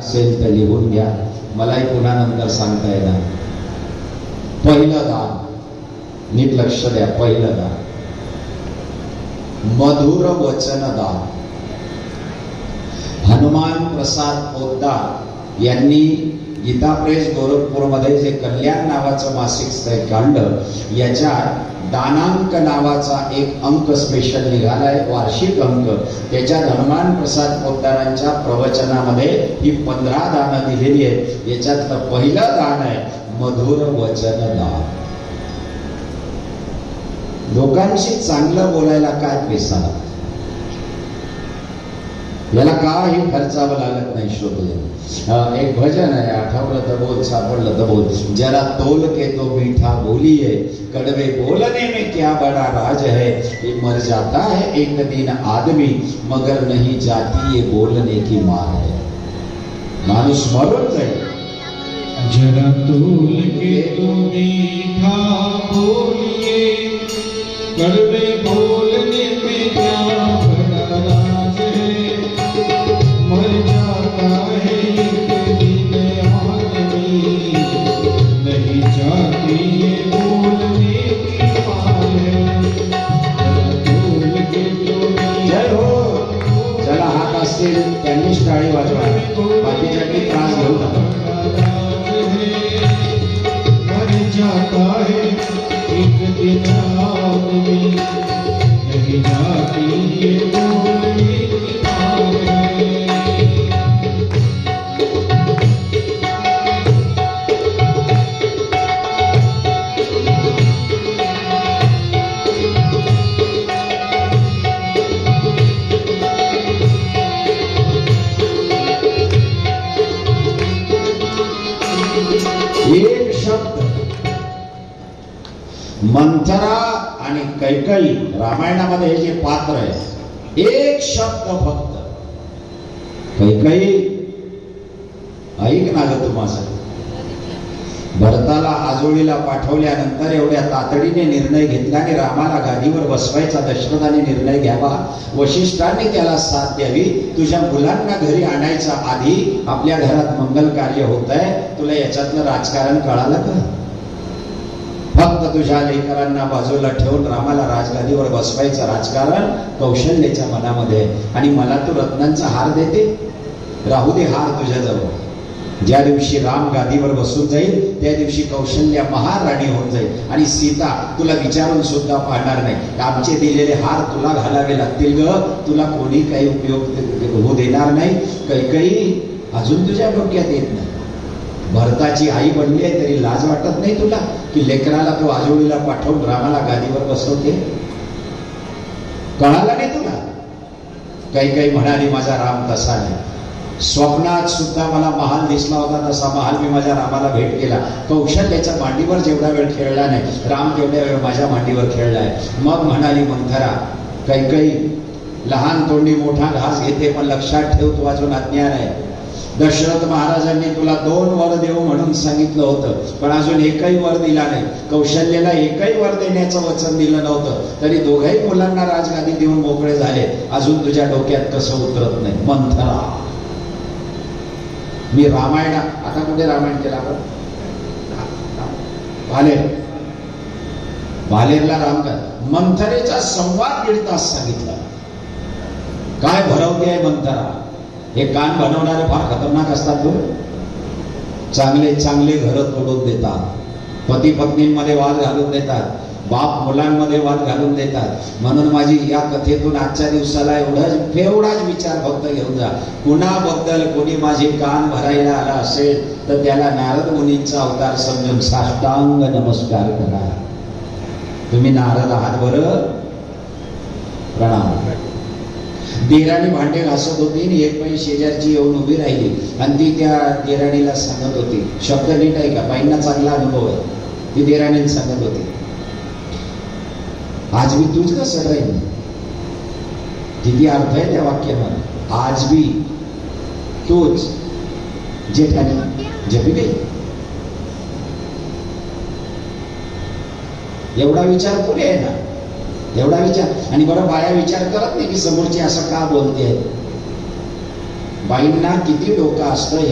असेल तर लिहून घ्या, मलाही पुन्हा नंतर सांगता येणार. पहिलं दान, नीट लक्ष द्या. पहिलं दान मधुर वचन दान. हनुमान प्रसाद पोद्दार यांनी गीता प्रेस गोरखपूरमध्ये जे कल्याण नावाचं मासिक काढलं, याच्यात दानांक नावाचा एक अंक स्पेशल निघालाय, वार्षिक अंक. त्याच्यात हनुमान प्रसाद पोद्दारांच्या प्रवचनामध्ये ही 15 दानं दिलेली आहेत. याच्यातलं पहिलं दान आहे मधुर वचन दान. लोकांशी चांगलं बोलायला काय पैसा लागतो, याला काही खर्चावं लागत नाही. शोधले एक भजन आहे, आठवलं तर बोल, सापडलं तर बोल. जरा तोल के तो मीठा बोलिए, कड़वे बोलने में क्या बड़ा राज है. ये मर जाता है एक दिन आदमी, मगर नहीं जाती ये बोलने की मार है. माणूस मरून जाईल. जरा तोल के तो मीठा बोलिए, कड़वे बोलने में क्या बड़ा राज है. मर जाता है एक दिन आदमी, नहीं जाती ये बोलने की मार है. जरा तोल के तो जय हो. ज्याला हात असतील त्यांनीच टाळी वाजवा, बाकीच्यांनी त्रास घेऊ नका. मर जाता है एक दिन आदमी, नहीं जाती ये बोलने की मार है. एक शब्द मंथरा आणि कैकई रामायणामध्ये हे जे पात्र आहे, एक शब्द फक्त. कैकई ऐक ना ग तू माझं. भरताला आजोळीला पाठवल्यानंतर एवढ्या तातडीने निर्णय घेतला आणि रामाला गादीवर बसवायचा दशरथाने निर्णय घ्यावा. वशिष्ठांनी त्याला साथ द्यावी. तुझ्या मुलांना घरी आणायच्या आधी आपल्या घरात मंगल कार्य होत आहे, तुला याच्यातलं राजकारण कळालं का? फक्त तुझ्या लेकरांना बाजूला ठेवून रामाला राजगादीवर बसवायचं राजकारण कौशल्याच्या मनामध्ये. आणि मला तू रत्नांचा हार देते, राहू दे हार तुझ्याजवळ. ज्या दिवशी राम गादीवर बसून जाईल त्या दिवशी कौशल्या महाराणी होऊन जाईल आणि सीता तुला विचारून सुद्धा पाहणार नाही. आमचे दिलेले हार तुला घालावे लागतील ग, तुला कोणी काही उपयोग होऊ देणार नाही. कैकई अजून तुझ्या डोक्यात येत नाही. भरताची आई बनली आहे तरी लाज वाटत नाही तुला की लेकराला तू आजोळीला पाठवून रामाला गादीवर बसवते? कळाला नाही तुला? कैकई म्हणाली माझा राम तसा नाही. स्वप्नात सुद्धा मला महाल दिसला होता तसा महाल मी माझ्या रामाला भेट केला. कौशल्याच्या मांडीवर जेवढा वेळ खेळला नाही, राम तेवढ्या वेळ माझ्या मांडीवर खेळलाय. मग म्हणाली मंथरा, कैकई लहान तोंडी मोठा घास घेते, पण लक्षात ठेव तू अजून अज्ञान आहे. दशरथ महाराजांनी तुला 2 वर देऊ म्हणून सांगितलं होतं, पण अजून एकही वर दिला नाही. कौशल्याला एकही वर देण्याचं वचन दिलं नव्हतं, तरी दोघही मुलांना राजगादी देऊन मोकळे झाले. अजून तुझ्या डोक्यात कसं उतरत नाही? मंथरा, मी रामायण आता कुठे रामायण केला आपण? भालेर, भालेरला राम का मंथरेचा संवाद 1.5 तास सांगितला. काय भरवते आहे मंथरा. हे कान बनवणारे फार खतरनाक असतात. चांगले चांगले घर तोडून देतात, पती पत्नींमध्ये वाद घालून देतात, बाप मुलांमध्ये वाद घालून देतात. म्हणून माझी या कथेतून आजच्या दिवसाला एवढाच विचार फक्त घेऊन जा. कुणाबद्दल कोणी माझे कान भरायला आला असेल तर त्याला नारद मुनींचा अवतार समजून साष्टांग नमस्कार करा. तुम्ही नारद आहात बरं, प्रणाम. देराणी भांडे घासत होती आणि एक बाई शेजारची येऊन उभी राहिली आणि ती त्या देराणीला सांगत होती, शब्द नीट आहे का, बाईंना चांगला अनुभव आहे. ती देराणीला सांगत होती, आज भी तुझ कसं राहील. किती अर्थ आहे त्या वाक्यामध्ये. आज भी तूच जेठानी जपी गई. एवढा विचार पुरे आहे ना, एवढा विचार. आणि बरं बाया विचार करत नाही की समोरची असं का बोलते. बाईंना किती डोकं असतं